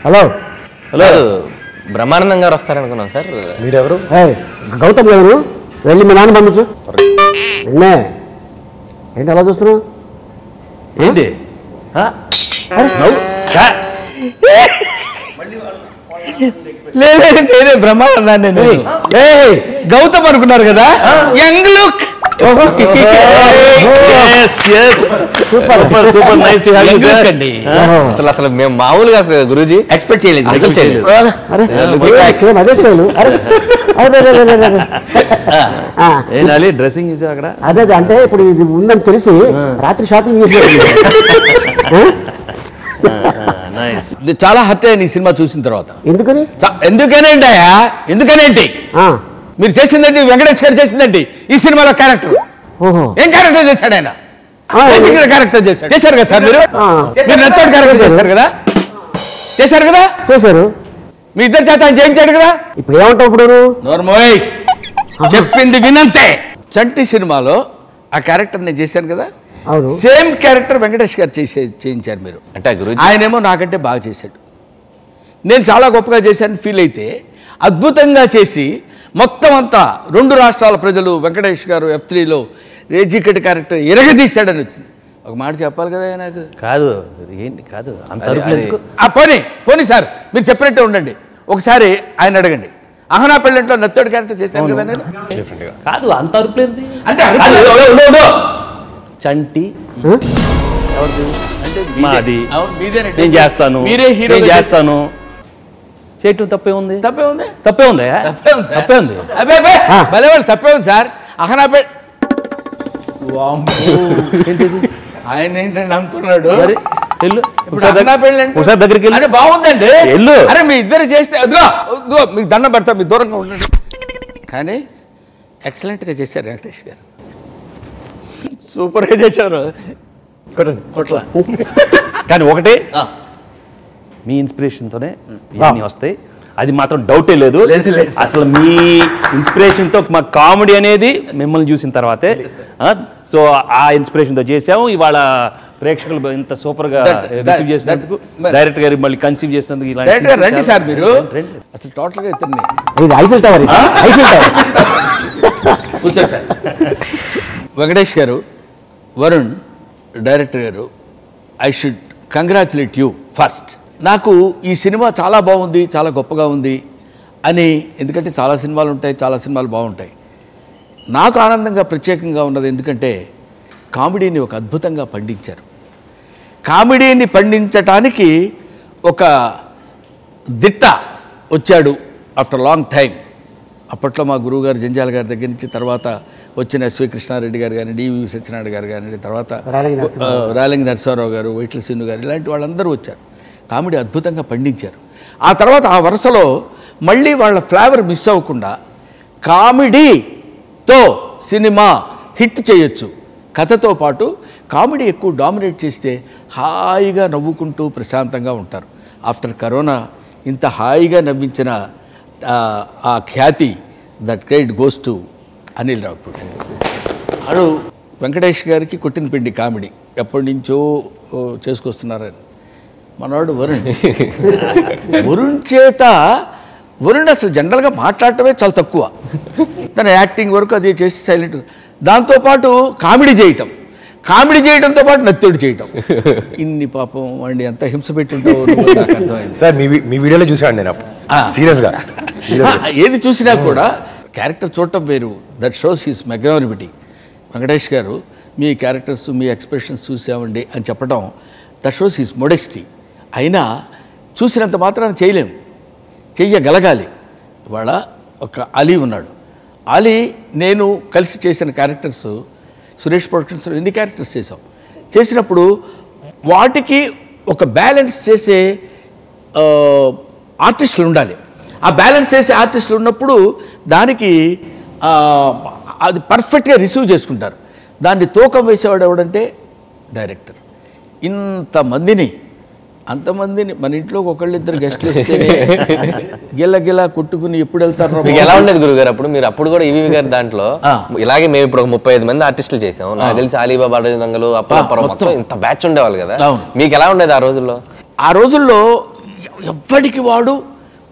Hello hello Brahmanandam గారు వస్తారనుకున్నాం sir. మీరెవరు? గౌతమ్ గారు, వెళ్ళి మీ నాన్న పంపించు. ఏంటి అలా చూస్తున్నావు? ఏంటి లేదు నేనే బ్రహ్మానందాన్ని. గౌతమ్ అనుకున్నారు కదా, యంగ్ లుక్. అసలు మేము మామూలుగా అసలు గురూజీ ఎక్స్పెక్ట్ చేయలేదు. డ్రెస్సింగ్ చేసావు అక్కడ? అదే అంటే ఇప్పుడు ఇది ఉందని తెలిసి రాత్రి షాపింగ్ చేసి చాలా హర్ట్ అయ్యాను ఈ సినిమా చూసిన తర్వాత. ఎందుకని? ఎందుకనేంటి అయ్యా, ఎందుకనేంటి? మీరు చేసిందండి, వెంకటేష్ గారు చేసిందండి ఈ సినిమాలో క్యారెక్టర్. ఏం క్యారెక్టర్ చేశాడు ఆయన? క్యారెక్టర్ చేశారు కదా సార్ మీరు. నచ్చడు క్యారెక్టర్ చేశారు కదా, చేశారు కదా, చేశారు. మీ ఇద్దరు చేత ఆయన చేయించాడు కదా. ఇప్పుడు ఏమంటావు? ఇప్పుడు నోర్మోయ్ చెప్పింది వినంతే. చంటి సినిమాలో ఆ క్యారెక్టర్ నేను చేశాను కదా, సేమ్ క్యారెక్టర్ వెంకటేష్ గారు చేయించారు మీరు. అంటే ఆయనేమో నాకంటే బాగా చేశాడు, నేను చాలా గొప్పగా చేశాను ఫీల్ అయితే, అద్భుతంగా చేసి మొత్తం అంతా 2 రాష్ట్రాల ప్రజలు వెంకటేష్ గారు F3లో రేజికటి క్యారెక్టర్ ఎరగదీశాడని వచ్చింది. ఒక మాట చెప్పాలి కదా నాకు. కాదు ఏంటి కాదు పోనీ సార్, మీరు చెప్పినట్టే ఉండండి. ఒకసారి ఆయన అడగండి, అహనా పెళ్ళంట్లో నత్తోడి క్యారెక్టర్ చేశాను కదా నేను. కాదు అంత అరుపులేంది అంటే చంటి మాది, నేను చేస్తాను, మీరే హీరో చేస్తాను. చేయటం తప్పే ఉంది? తప్పే ఉంది అబ్బాయి భలే వాళ్ళు తప్పే ఉంది సార్. అహనా పెళ్ళి ఆయన ఏంటంటే నమ్ముతున్నాడు. దగ్గరికి అంటే బాగుందండి. అరే మీ ఇద్దరు చేస్తే అదిగో మీకు దండం పెడతా, మీ దూరంగా ఉండండి. కానీ ఎక్సలెంట్గా చేశారు వెంకటేష్ గారు, సూపర్గా చేశారు. కానీ ఒకటే, మీ ఇన్స్పిరేషన్తోనే ఇవన్నీ వస్తాయి, అది మాత్రం డౌటే లేదు. అసలు మీ ఇన్స్పిరేషన్తో మా కామెడీ అనేది మిమ్మల్ని చూసిన తర్వాతే. సో ఆ ఇన్స్పిరేషన్తో చేసాము. ఇవాళ ప్రేక్షకులు ఇంత సూపర్గా రిసీవ్ చేసినందుకు, డైరెక్టర్ గారు మళ్ళీ కన్సీవ్ చేసినందుకు రండి సార్. మీరు అసలు టోటల్గా ఇతన్ని కూర్చోండి సార్. వెంకటేష్ గారు, వరుణ్ డైరెక్టర్ గారు, I should congratulate you first. నాకు ఈ సినిమా చాలా బాగుంది, చాలా గొప్పగా ఉంది అని, ఎందుకంటే చాలా సినిమాలు ఉంటాయి, చాలా సినిమాలు బాగుంటాయి. నాకు ఆనందంగా ప్రత్యేకంగా ఉన్నది ఎందుకంటే కామెడీని ఒక అద్భుతంగా పండించారు. కామెడీని పండించటానికి ఒక దిట్ట వచ్చాడు ఆఫ్టర్ లాంగ్ టైం. అప్పట్లో మా గురువుగారు జంజాల గారి దగ్గర నుంచి, తర్వాత వచ్చిన ఎస్వి కృష్ణారెడ్డి గారు కానీ, డివి సత్యనారాయణ గారు కానీ, తర్వాత రాలింగి నరసింహారావు గారు, వైట్ల శ్రీను గారు, ఇలాంటి వాళ్ళందరూ వచ్చారు. కామెడీ అద్భుతంగా పండించారు. ఆ తర్వాత ఆ వరుసలో మళ్ళీ వాళ్ళ ఫ్లేవర్ మిస్ అవ్వకుండా కామెడీతో సినిమా హిట్ చేయొచ్చు. కథతో పాటు కామెడీ ఎక్కువ డామినేట్ చేస్తే హాయిగా నవ్వుకుంటూ ప్రశాంతంగా ఉంటారు. ఆఫ్టర్ కరోనా ఇంత హాయిగా నవ్వించిన ఆ ఖ్యాతి, that credit goes to Anil Ravipudi. వాడు వెంకటేష్ గారికి కొట్టిన పిండి కామెడీ ఎప్పటి నుంచో చేసుకొస్తున్నారని. మనవాడు వరుణ్ చేత, వరుణ్ అసలు జనరల్గా మాట్లాడటమే చాలా తక్కువ, తన యాక్టింగ్ వరకు అది చేసి సైలెంట్. దాంతోపాటు కామెడీ చేయటంతో పాటు నత్తోడు చేయటం, ఇన్ని పాపం వాడిని ఎంత హింస పెట్టుంటావు నాకు అర్థమైంది సార్. మీ వీడియోలో చూసాను నేను సీరియస్గా. ఏది చూసినా కూడా క్యారెక్టర్ చూడటం వేరు, that shows his magnanimity. Venkatesh గారు మీ క్యారెక్టర్స్, మీ ఎక్స్ప్రెషన్స్ చూసామండి అని చెప్పడం, దట్ షోస్ హిస్ మోడెస్టీ. అయినా చూసినంత మాత్రాన చెయ్యగలగాలి. ఇవాళ ఒక అలీ ఉన్నాడు. అలీ నేను కలిసి చేసిన క్యారెక్టర్స్ సురేష్ ప్రొడక్షన్స్లో ఎన్ని క్యారెక్టర్స్ చేసినప్పుడు వాటికి ఒక బ్యాలెన్స్ చేసే ఆర్టిస్టులు ఉండాలి. ఆ బ్యాలెన్స్ చేసే ఆర్టిస్టులు ఉన్నప్పుడు దానికి అది పర్ఫెక్ట్గా రిసీవ్ చేసుకుంటారు. దాన్ని తూకం వేసేవాడు ఎవడంటే డైరెక్టర్. ఇంతమందిని అంతమందిని మన ఇంట్లో ఒకళ్ళిద్దరు గెస్ట్లు వస్తేనే గిల్ల కొట్టుకుని ఎప్పుడు వెళ్తారు. మీకు ఎలా ఉండేది గురుగారు అప్పుడు? మీరు అప్పుడు కూడా ఈవీవి గారి దాంట్లో ఇలాగే మేము ఇప్పుడు 35 మంది ఆర్టిస్టులు చేసాం. నాకు తెలిసి అలీబాబా అడవి దొంగలు అప్పలపురం మొత్తం ఇంత బ్యాచ్ ఉండేవాళ్ళు కదా. మీకు ఎలా ఉండేది ఆ రోజుల్లో? ఆ రోజుల్లో ఎవ్వడికి వాడు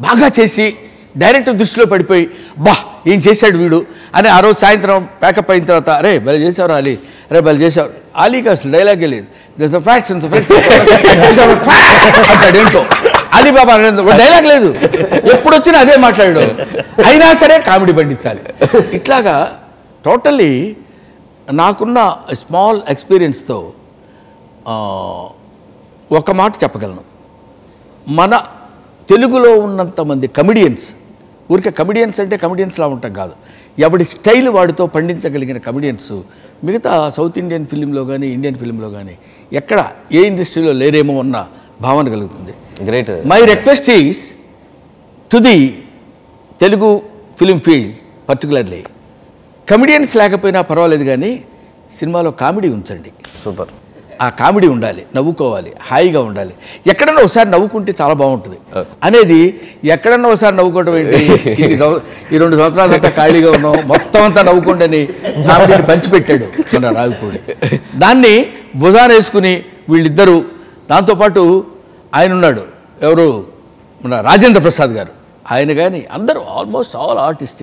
బాగా చేసి డైరెక్టర్ దృష్టిలో పడిపోయి బా ఏం చేశాడు వీడు అని ఆ రోజు సాయంత్రం ప్యాకప్ అయిన తర్వాత అరే భలే చేసేవారు అలీ, అరే భలే చేసేవారు అలీకి అసలు డైలాగే లేదు. అంటాడేంటో అలీబాబా డైలాగ్ లేదు, ఎప్పుడు వచ్చినా అదే మాట్లాడాడు. అయినా సరే కామెడీ పండించాలి. ఇట్లాగా టోటల్లీ నాకున్న స్మాల్ ఎక్స్పీరియన్స్తో ఒక మాట చెప్పగలను. మన తెలుగులో ఉన్నంతమంది కమెడియన్స్, ఊరికే కమెడియన్స్ అంటే కమెడియన్స్లా ఉంటాం కాదు, ఎవడి స్టైల్ వాడితో పండించగలిగిన కమెడియన్స్ మిగతా సౌత్ ఇండియన్ ఫిలింలో కానీ ఇండియన్ ఫిలింలో కానీ ఎక్కడ ఏ ఇండస్ట్రీలో లేరేమో అన్న భావన కలుగుతుంది. Great. My request is to the Telugu film field particularly, comedians లేకపోయినా పర్వాలేదు కానీ సినిమాలో కామెడీ ఉంచండి. సూపర్. ఆ కామెడీ ఉండాలి, నవ్వుకోవాలి, హాయిగా ఉండాలి. ఎక్కడన్నా ఒకసారి నవ్వుకుంటే చాలా బాగుంటుంది అనేది, ఎక్కడన్నా ఒకసారి నవ్వుకోవడం ఏంటి, ఈ 2 సంవత్సరాలంతా ఖాళీగా ఉన్నాం మొత్తం అంతా నవ్వుకోండి అని కామెడీని పంచిపెట్టాడు మన రావిపూడి. దాన్ని భుజాన వేసుకుని వీళ్ళిద్దరూ, దాంతోపాటు ఆయన ఉన్నాడు ఎవరు మన రాజేంద్ర ప్రసాద్ గారు, ఆయన కానీ అందరూ ఆల్మోస్ట్ ఆల్ ఆర్టిస్ట్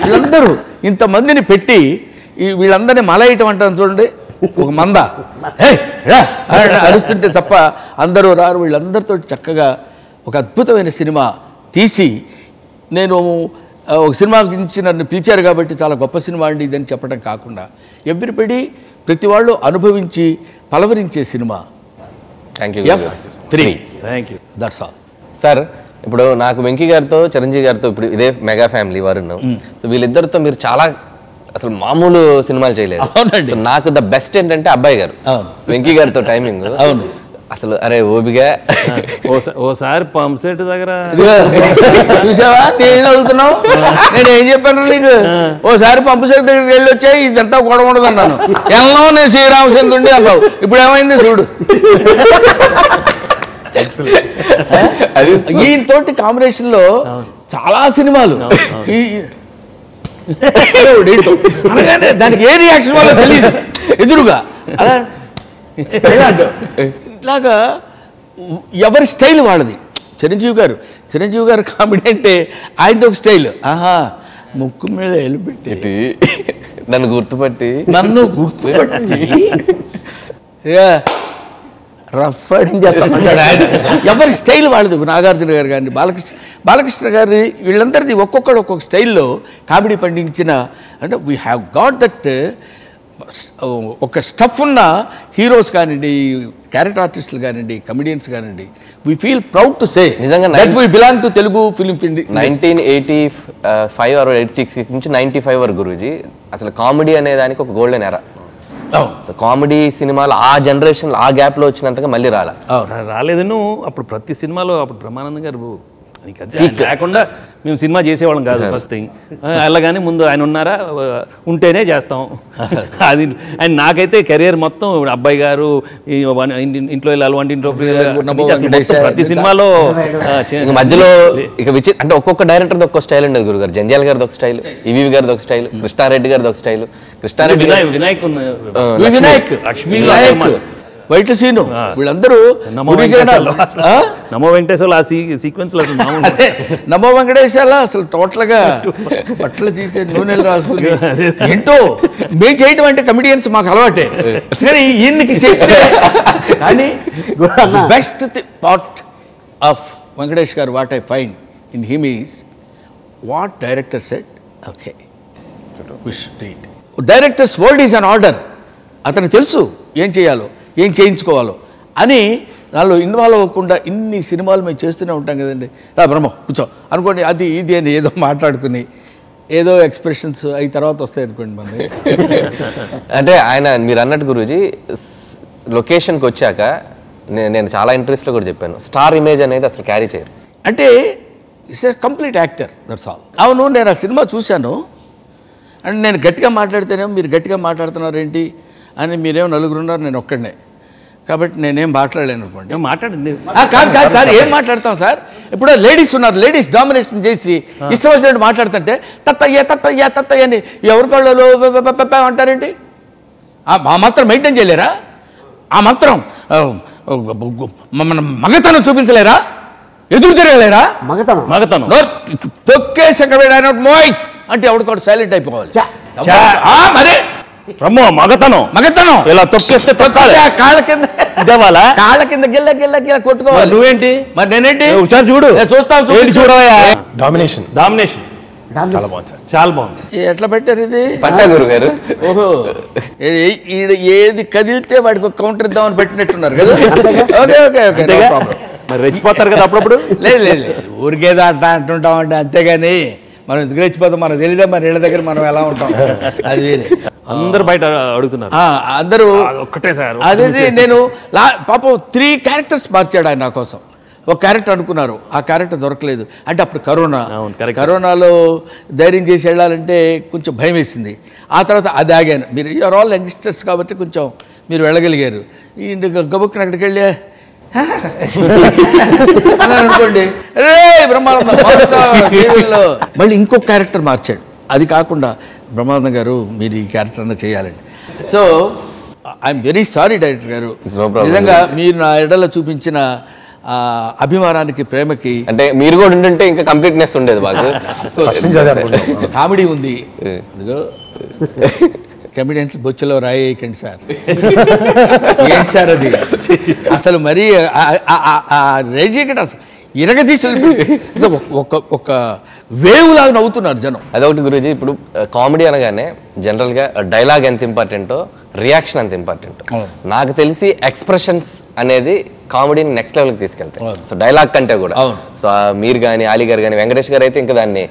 వీళ్ళందరూ ఇంతమందిని పెట్టి వీళ్ళందరినీ మలయటం అంటారు చూడండి, ఒక మంద అరుస్తుంటే తప్ప అందరూ రారు. వీళ్ళందరితో చక్కగా ఒక అద్భుతమైన సినిమా తీసి, నేను ఒక సినిమా గురించి నన్ను పిలిచారు కాబట్టి చాలా గొప్ప సినిమా అండి ఇదని చెప్పడం కాకుండా ఎవ్రీబడి ప్రతి వాళ్ళు అనుభవించి పలవరించే cinema F3. Thank you. That's all sir. ఇప్పుడు నాకు వెంకీ గారితో చిరంజీవి గారితో ఇప్పుడు ఇదే మెగా ఫ్యామిలీ వరుణ్, సో వీళ్ళిద్దరితో మీరు చాలా అసలు మామూలు సినిమాలు చేయలేదు. అవునండి. నాకు ద బెస్ట్ ఏంటంటే అబ్బాయి గారు, వెంకీ గారితో టైమింగ్. అవును. అసలు అరే ఓపిగా ఓసారి పంప్ సెట్ దగ్గర చూసావా నేను చదువుతున్నావు, నేను ఏం చెప్పాను నీకు, ఓసారి పంపు సెట్ దగ్గరికి వెళ్ళి వచ్చాయి ఇదంతా గొడవ ఉండదు అన్నాను. ఎల్లం నేను శ్రీరామచంద్రుడి అన్నావు, ఇప్పుడు ఏమైంది చూడు. ఈయనతోటి కాంబినేషన్ లో చాలా సినిమాలు అనగానే దానికి ఏ రియాక్షన్ వల్ల తెలియదు ఎదురుగా అలా ఇలాగా ఎవరి స్టైల్ వాళ్ళది. చిరంజీవి గారు కామెడీ అంటే ఆయనతో ఒక స్టైల్, ఆహా ముక్కు మీద ఎలిపెట్టి నన్ను గుర్తుపట్టి రఫ్ అని చెప్తామంటాడు ఆయన. ఎవరి స్టైల్ వాళ్ళది. నాగార్జున గారు కానీ బాలకృష్ణ గారి వీళ్ళందరిది ఒక్కొక్కడు ఒక్కొక్క స్టైల్లో కామెడీ పండించిన, అంటే వీ హ్యావ్ గాట్ దట్ ఒక స్టఫ్ ఉన్న హీరోస్ కానివ్వండి, క్యారెక్టర్ ఆర్టిస్టులు కానివ్వండి, కమెడియన్స్ కానివ్వండి, we feel proud to say that we belong to Telugu film field. 1985 or 86 నుంచి 95 వరకు గురూజీ అసలు కామెడీ అనే దానికి ఒక గోల్డెన్ ఎరా. కామెడీ సినిమాలు ఆ జనరేషన్ ఆ గ్యాప్ లో వచ్చినంతగా మళ్ళీ రాలేదు. అప్పుడు ప్రతి సినిమాలో అప్పుడు బ్రహ్మానందం గారు లేకుండా మేము సినిమా చేసేవాళ్ళం కాదు. ఫస్ట్ థింగ్ అలాగని ముందు ఆయన ఉన్నారా, ఉంటేనే చేస్తాం అది. అండ్ నాకైతే కెరియర్ మొత్తం అబ్బాయి గారు, ఇంట్లో వెళ్ళాలి, వంటింట్లో ప్రతి సినిమాలో మధ్యలో ఇక అంటే ఒక్కొక్క డైరెక్టర్ ఒక్కొక్క స్టైల్ ఉండేది. గురుగారు జంధ్యాల గారిది ఒక స్టైల్, ఈవీవి గారిది ఒక స్టైల్, కృష్ణారెడ్డి గారిది ఒక స్టైల్, కృష్ణారెడ్డి వినాయక్ లక్ష్మీ వైట్ సీను వీళ్ళందరూ నమో వెంకటేశ్వర సీక్వెన్స్ నమో వెంకటేశ్వర అసలు టోటల్గా బట్టలు తీసే నూనెలు రాసుకుని ఏంటో మేము చేయటం అంటే కమెడియన్స్ మాకు అలవాటే. సరే ఈయనకి చెప్తే కానీ బెస్ట్ పార్ట్ ఆఫ్ వెంకటేష్ గారు what I find in him is what director said, okay directors world is an order. అతనికి తెలుసు ఏం చేయాలో ఏం చేయించుకోవాలో అని దానిలో ఇన్వాల్వ్ అవ్వకుండా ఇన్ని సినిమాలు మేము చేస్తూనే ఉంటాం కదండి. రా బ్రహ్మ కూర్చో అనుకోండి, అది ఇది అని ఏదో మాట్లాడుకుని ఏదో ఎక్స్ప్రెషన్స్ అవి తర్వాత వస్తాయి అనుకోండి మనకి. అంటే ఆయన మీరు అన్నట్టు గురూజీ లొకేషన్కి వచ్చాక నేను చాలా ఇంట్రెస్ట్లో కూడా చెప్పాను, స్టార్ ఇమేజ్ అనేది అసలు క్యారీ చేయరు. అంటే it's a complete actor, that's all. అవును, నేను ఆ సినిమా చూశాను. అంటే నేను గట్టిగా మాట్లాడితేనేమో మీరు గట్టిగా మాట్లాడుతున్నారు ఏంటి అని మీరేమో నలుగురు ఉన్నారు, నేను ఒక్కడనే. కాబట్టి నేనేం మాట్లాడలేను అనుకోండి. మాట్లాడండి. కాదు సార్, ఏం మాట్లాడతాం సార్? ఇప్పుడు లేడీస్ ఉన్నారు, లేడీస్ డామినేషన్ చేసి ఇష్టం వచ్చినట్టు మాట్లాడుతుంటే తత్తయ్య అని ఎవరి కళ్ళలో అంటారేంటి? ఆ మాత్రం మెయింటైన్ చేయలేరా? ఆ మాత్రం మన మగతనం చూపించలేరా? ఎదురు తిరగలేరా? మగతనం తొక్కేసి మోయ్ అంటే ఎవరికోటి సైలెంట్ అయిపోవాలి. మరే రమ్మో మగతనం ఇలా తొక్కేస్తే కాళ్ళ కింద గిల్ల కొట్టుకోవాలి. నువ్వేంటి మరి నేనేంటి? ఒకసారి చూడు, చూడవయ్యా. డామినేషన్ చాలా బాగుంది సార్, చాలా బాగుంది. ఎట్లా పెట్టారు ఇది? పట్టా గురుగారు. ఓహో, ఏది కదిలితే వాడికి ఒక కౌంటర్ ఇద్దామని పెట్టినట్టున్నారు కదా. ఓకే ఓకే ఓకే, మరి రెచ్చిపోతారు కదా అప్పుడప్పుడు. లేదు ఊరికేదో అంటుంటాం అంటే, అంతేగాని మనం ఎందుకు రెచ్చిపోతాం మనకు తెలియదా? మరి ఇళ్ళ దగ్గర మనం ఎలా ఉంటాం, అది వేరే. అందరు బయట అడుగుతున్నారు, అందరూ ఒక్కటే సార్. అదే నేను పాపం 3 క్యారెక్టర్స్ మార్చాడు ఆయన నా కోసం. ఒక క్యారెక్టర్ అనుకున్నారు, ఆ క్యారెక్టర్ దొరకలేదు. అంటే అప్పుడు కరోనాలో ధైర్యం చేసి వెళ్ళాలంటే కొంచెం భయం వేసింది. ఆ తర్వాత అది ఆగాను. మీరు యూఆర్ ఆల్ యంగ్స్టర్స్ కాబట్టి కొంచెం మీరు వెళ్ళగలిగారు. ఈ గబుక్కున అక్కడికి వెళ్ళి అనుకోండి, రే బ్రహ్మానందం మళ్ళీ ఇంకొక క్యారెక్టర్ మార్చాడు. అది కాకుండా బ్రహ్మానందం గారు మీరు ఈ క్యారెక్టర్ అన్న చేయాలండి. So I'm very sorry director గారు, నిజంగా మీరు నా ఎడల చూపించిన అభిమానానికి, ప్రేమకి. అంటే మీరు కూడా ఉంటుంటే ఇంకా కంప్లీట్నెస్ ఉండేది బాగా. కామెడీ ఉంది. కమెడియన్స్ బొచ్చలో రాయేయకండి సార్. ఏంటి సార్ అది? అసలు మరీ రేజీకట ఇరగదీసి ఒక వేవ్ లాగా నవ్వుతున్నారు జనం. అదొకటి గురూజీ. ఇప్పుడు కామెడీ అనగానే జనరల్గా డైలాగ్ ఎంత ఇంపార్టెంటో రియాక్షన్ అంత ఇంపార్టెంట్. నాకు తెలిసి ఎక్స్ప్రెషన్స్ అనేది కామెడీని నెక్స్ట్ లెవెల్కి తీసుకెళ్తాయి. సో డైలాగ్ కంటే కూడా. సో మీరు కానీ, ఆలీ గారు కానీ, వెంకటేష్ గారు అయితే ఇంకా దాన్ని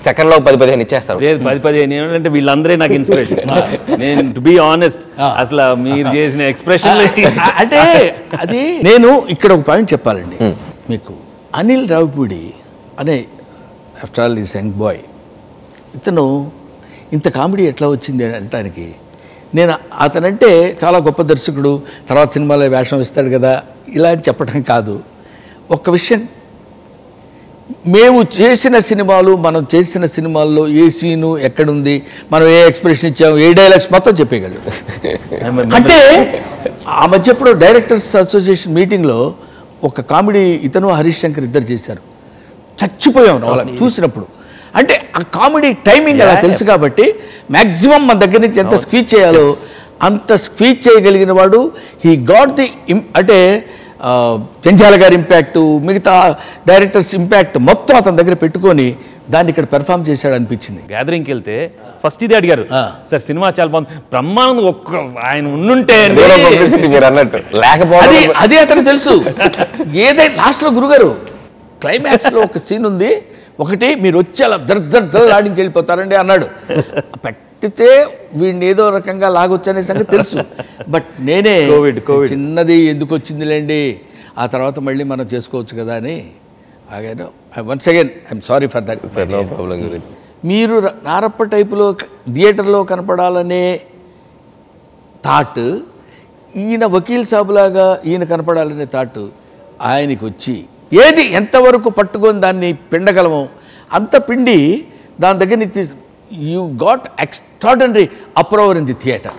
సెకండ్లో 10-15 ఇచ్చేస్తారు. 10-15 అంటే వీళ్ళందరే నాకు ఇన్స్పిరేషన్. నేను టు బి ఆనెస్ట్, అసలు మీరు చేసిన ఎక్స్ప్రెషన్ అంటే అది నేను ఇక్కడ ఒక పాయింట్ చెప్పాలండి మీకు. అనిల్ రావిపూడి అనే after all is young boy. ఇతను ఇంత కామెడీ ఎట్లా వచ్చింది అనటానికి నేను అతనంటే చాలా గొప్ప దర్శకుడు, తర్వాత సినిమాలో వేషం ఇస్తాడు కదా ఇలా అని చెప్పడం కాదు. ఒక్క విషయం, మేము చేసిన సినిమాలు, మనం చేసిన సినిమాల్లో ఏ సీను ఎక్కడుంది, మనం ఏ ఎక్స్ప్రెషన్ ఇచ్చాము, ఏ డైలాగ్స్ మొత్తం చెప్పేయగలడు. అంటే ఆ మధ్య ఎప్పుడు డైరెక్టర్స్ అసోసియేషన్ మీటింగ్లో ఒక కామెడీ ఇతను హరీష్ శంకర్ ఇద్దరు చేశారు. చచ్చిపోయాం వాళ్ళని చూసినప్పుడు. అంటే ఆ కామెడీ టైమింగ్ అలా తెలుసు కాబట్టి మ్యాక్సిమం మన దగ్గర నుంచి ఎంత స్క్వీజ్ చేయాలో అంత స్క్వీజ్ చేయగలిగిన వాడు. హీ గాట్ ది అంటే చెంచాల గారి ఇంపాక్ట్, మిగతా డైరెక్టర్స్ ఇంపాక్ట్ మొత్తం అతని దగ్గర పెట్టుకొని దాన్ని ఇక్కడ పెర్ఫామ్ చేశాడు అనిపించింది. గ్యాదరింగ్కి వెళ్తే ఫస్ట్ ఇది అడిగారు, సార్ సినిమా చాలా బాగుంది, బ్రహ్మానందం ఒక్క ఆయన ఉండుంటే లేకపోతే అది అతను తెలుసు. ఏదైతే లాస్ట్లో గురుగారు క్లైమాక్స్లో ఒక సీన్ ఉంది, ఒకటి మీరు వచ్చి అలా దర్ ఆడించి వెళ్ళిపోతారండి అన్నాడు. పెట్టితే వీడిని ఏదో రకంగా లాగొచ్చనే సంగతి తెలుసు. బట్ నేనే చిన్నది ఎందుకు వచ్చిందిలేండి, ఆ తర్వాత మళ్ళీ మనం చేసుకోవచ్చు కదా అని ఆగాను. Once again I'm sorry for that. మీరు నారప్ప టైపులో థియేటర్లో కనపడాలనే థాట్, ఈయన వకీల్ సాబులాగా ఈయన కనపడాలనే థాట్ ఆయనకి వచ్చి ఏది ఎంతవరకు పట్టుకొని దాన్ని పిండగలమో అంత పిండి దాని దగ్గర నుంచి you got extraordinary approval in the theatre,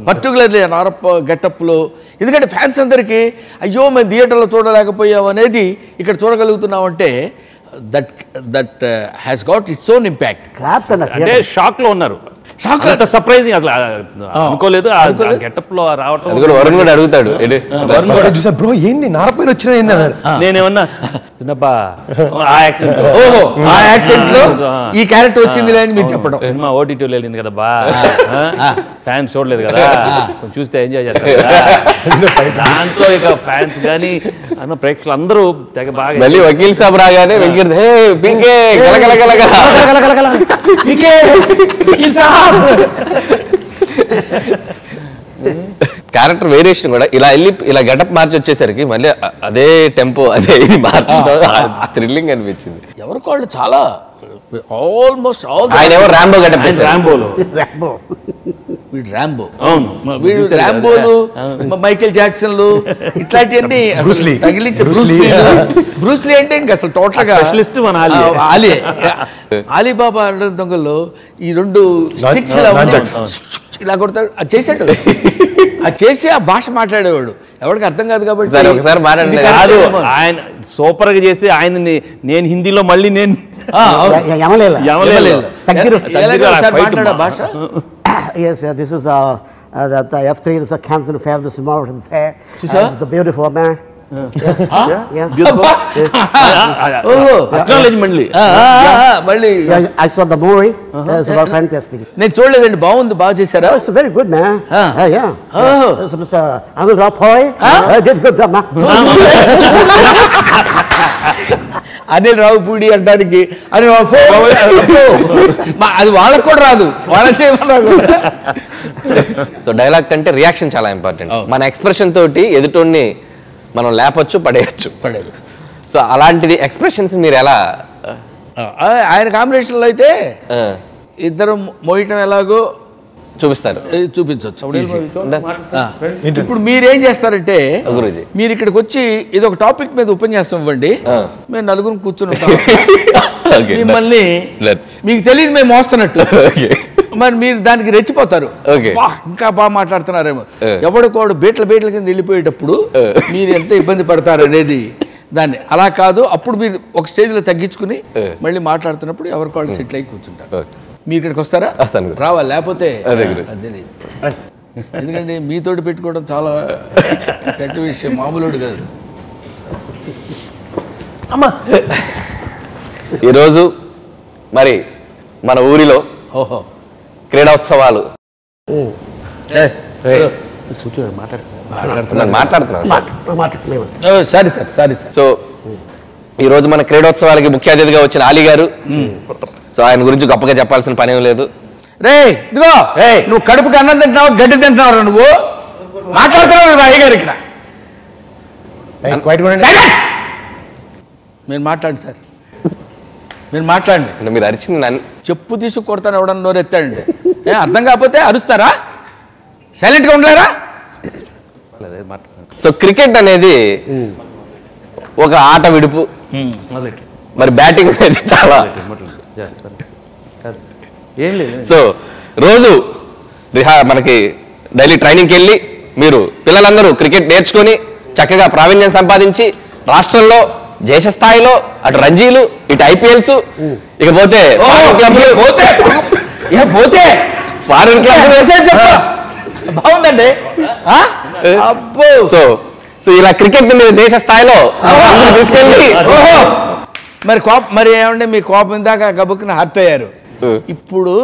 particularly Narappa గెటప్లో. ఎందుకంటే ఫ్యాన్స్ అందరికీ అయ్యో మేము థియేటర్లో చూడలేకపోయాం అనేది ఇక్కడ చూడగలుగుతున్నామంటే that has got its own impact. అంటే షాక్ లో ఉన్నారు, షాక్ సర్ప్రైజింగ్, అసలు అనుకోలేదు గెటప్ లో రావటం. వరుణ్ కూడా అడుగుతాడు, బ్రో ఏంది నారపైన వచ్చినా ఏంది అన్నాడు. నేనేమన్నా చిన్నప్పా ఆ యాక్సెంట్ లో ఈ క్యారెక్టర్ వచ్చింది లేని మీరు చెప్పడం. సినిమా ఓటీటీలో వెళ్ళింది కదా బా, ఫ్యాన్స్ చూడలేదు కదా, చూస్తే ఎంజాయ్ చేస్తారు. దాంతో ఇక ఫ్యాన్స్ కానీ అన్న ప్రేక్షకులు అందరూ తెగ బాగా మళ్ళీ వకీల్ సాబ్ రాగానే క్యారెక్టర్ వేరియేషన్ కూడా ఇలా వెళ్ళి ఇలా గెటప్ మార్చి వచ్చేసరికి మళ్ళీ అదే టెంపో అదే ఇది మార్చడం థ్రిల్లింగ్ అనిపించింది. ఎవరికి వాళ్ళు చాలా ఆల్మోస్ట్ ఆల్ ఆయన ఎవరు ర్యాంబో గెటప్ రాంబోలో వీడు ర్యాంబో, అవును వీడు ర్యాంబోలు, మైకేల్ జాక్సన్లు ఇట్లాంటివన్నీ తగిలించి బ్రూస్లీ అంటే ఇంకా అసలు టోటల్ గా స్పెషలిస్ట్ మన ఆలీ అలీబాబా అడగడం దొంగల్లో ఈ 2 స్టిక్స్ ఇలా కొడతాడు, అది చేశాడు. అది చేసి ఆ భాష మాట్లాడేవాడు, ఎవరికి అర్థం కాదు కాబట్టి ఒకసారి కాదు. ఆయన సూపర్ గా చేస్తే ఆయన నేను హిందీలో మళ్ళీ నేను మాట్లాడే భాష. Yes, this is the F3. This is a Canton Fair. This is Morton Fair. This is a beautiful man. మళ్ళీ I saw the movie. It's about fantastic. నేను చూడలేదండి, బాగుంది, బాగా చేశారా? It's very good, man. Yeah. It's Mr. Anil Rapoy. Did good job, man. Anil Ravipudi అంటానికి అది వాళ్ళకు కూడా రాదు, వాళ్ళకే. సో డైలాగ్ కంటే రియాక్షన్ చాలా ఇంపార్టెంట్. మన ఎక్స్ప్రెషన్ తోటి ఎదుటోడిని మనం లేపొచ్చు, పడేయచ్చు. సో అలాంటిది ఎక్స్ప్రెషన్స్ మీరు ఎలా? ఆయన కాంబినేషన్లో అయితే ఇద్దరు మోయటం ఎలాగో చూపిస్తారు, చూపించవచ్చు. ఇప్పుడు మీరేం చేస్తారంటే, గురూజీ మీరు ఇక్కడికి వచ్చి ఇది ఒక టాపిక్ మీద ఉపన్యాసం ఇవ్వండి, మేము నలుగురు కూర్చుని ఉంటాం, మిమ్మల్ని మీకు తెలియదు మేము మోస్తున్నట్టు, మరి మీరు దానికి రెచ్చిపోతారు, ఇంకా బాగా మాట్లాడుతున్నారేమో. ఎవడికోడు బీట్ల కింద వెళ్ళిపోయేటప్పుడు మీరు ఎంత ఇబ్బంది పడతారు అనేది దాన్ని. అలా కాదు, అప్పుడు మీరు ఒక స్టేజ్లో తగ్గించుకుని మళ్ళీ మాట్లాడుతున్నప్పుడు ఎవరికోడు సెటిల్ అయి కూర్చుంటారు. మీరు ఇక్కడికి వస్తారా? రావాలి, లేకపోతే ఎందుకంటే మీతోటి పెట్టుకోవడం చాలా గట్టి విషయం, మామూలుడు కాదు. ఈరోజు మరి మన ఊరిలో క్రీడోత్సవాలు మాట్లాడుతున్నాను. సారీ. సో ఈరోజు మన క్రీడోత్సవాలకి ముఖ్య అతిథిగా వచ్చిన ఆలీ గారు. సో ఆయన గురించి గొప్పగా చెప్పాల్సిన పని ఏం లేదు. రే ఇదిగో, నువ్వు కడుపుకి అన్నం తింటున్నావు, గడ్డి తింటున్నావు, నువ్వు మాట్లాడుతున్నావు కదా అయ్యగారు ఇక్కడ. మీరు మాట్లాడండి సార్, మీరు మాట్లాడండి. మీరు అరిచింది నన్ను చెప్పు తీసుకు కొడతాను, ఎవడన్నా నోరు ఎత్తాడండి. అర్థం కాకపోతే అరుస్తారా? సైలెంట్గా ఉండలేరా? సో క్రికెట్ అనేది ఒక ఆట విడుపు, మరి బ్యాటింగ్ అనేది చాలా. సో రోజు మనకి డైలీ ట్రైనింగ్కి వెళ్ళి మీరు పిల్లలందరూ క్రికెట్ నేర్చుకొని చక్కగా ప్రావీణ్యం సంపాదించి రాష్ట్రంలో దేశ స్థాయిలో అటు రంజీలు, ఇటు ఐపీఎల్స్, ఇకపోతే ఫారెన్ క్లబ్ బాగుందండి. సో ఇలా క్రికెట్ మీరు దేశ స్థాయిలో తీసుకెళ్ళి మరి ఏమంటే మీ కోపం ఇందాక గబుక్కున హర్ట్ అయ్యారు. ఇప్పుడు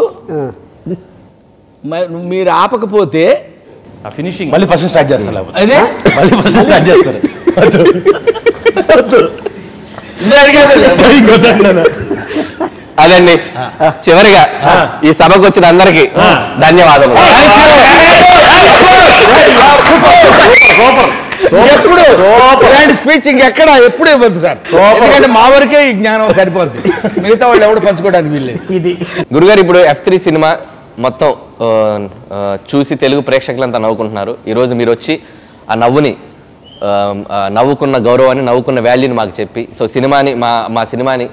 మీరు ఆపకపోతే ఫినిషింగ్ మళ్ళీ ఫస్ట్ స్టార్ట్ చేస్తారు. అదే మళ్ళీ ఫస్ట్ స్టార్ట్ చేస్తారు. అదండి, చివరిగా ఈ సభకు వచ్చిన అందరికి ధన్యవాదాలు. ఎప్పుడు ఇలాంటి స్పీచ్ ఇంకెక్కడ ఎప్పుడు ఇవ్వద్దు సార్, ఎందుకంటే మా వరకే ఈ జ్ఞానం సరిపోద్ది, మిగతా వాళ్ళు ఎవడు పంచుకోవడానికి వీల్లేదు. ఇది గురుగారు, ఇప్పుడు F3 సినిమా మొత్తం చూసి తెలుగు ప్రేక్షకులంతా నవ్వుకుంటున్నారు. ఈరోజు మీరు వచ్చి ఆ నవ్వుని, నవ్వుకున్న గౌరవాన్ని, నవ్వుకున్న వాల్యూని మాకు చెప్పి, సో సినిమాని మా సినిమాని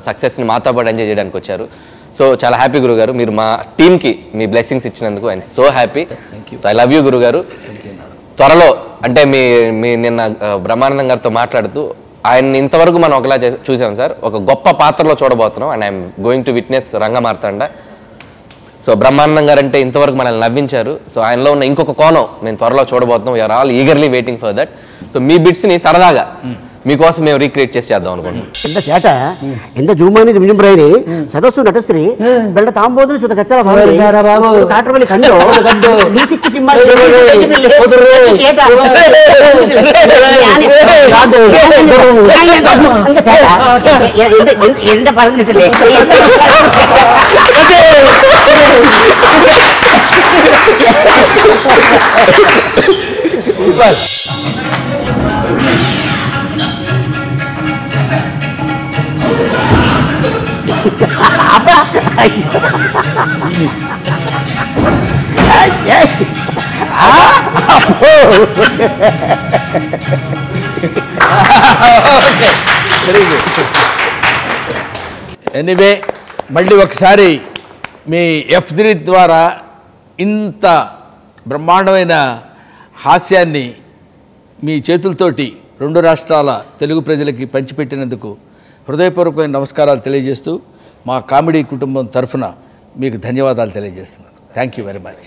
సక్సెస్ని మాతో పాటు ఎంజాయ్ చేయడానికి వచ్చారు. సో చాలా హ్యాపీ గురుగారు, మీరు మా టీంకి మీ బ్లెస్సింగ్స్ ఇచ్చినందుకు I'm so happy. I love you గురుగారు. త్వరలో అంటే మీ నిన్న బ్రహ్మానందం గారితో మాట్లాడుతూ ఆయన్ని ఇంతవరకు మనం ఒకలా చూసాం సార్, ఒక గొప్ప పాత్రలో చూడబోతున్నాం. And I'm going to witness Rangamarthanda. So Brahmanandam గారు అంటే ఇంతవరకు మనల్ని నవ్వించారు. సో ఆయనలో ఉన్న ఇంకొక కోణం మేము త్వరలో చూడబోతున్నాం. We are all eagerly waiting for that. So మీ బిట్స్ని సరదాగా మీకోసం మేము రీక్రియేట్ చేసి చేద్దాం అనుకుంటున్నాం. എന്റെ ചേട്ടാ, എന്റെ ജൂമാനിത് മിഞ്ഞുംബ്രൈനി സദസ്സു നട്ടസ്ത്രീ വെള്ള താമ്പോതിന് സുത കച്ചറ കാട്ടവലി കണ്ടോ മ്യൂസിക് സിനിമ എന്റെ പറഞ്ഞിട്ടില്ലേ സൂപ്പർ. ఎనీవే మళ్ళీ ఒకసారి మీ F3 ద్వారా ఇంత బ్రహ్మాండమైన హాస్యాన్ని మీ చేతులతోటి 2 రాష్ట్రాల తెలుగు ప్రజలకి పంచిపెట్టినందుకు హృదయపూర్వకమైన నమస్కారాలు తెలియజేస్తూ మా కామెడీ కుటుంబం తరఫున మీకు ధన్యవాదాలు తెలియజేస్తున్నాను. Thank you very much.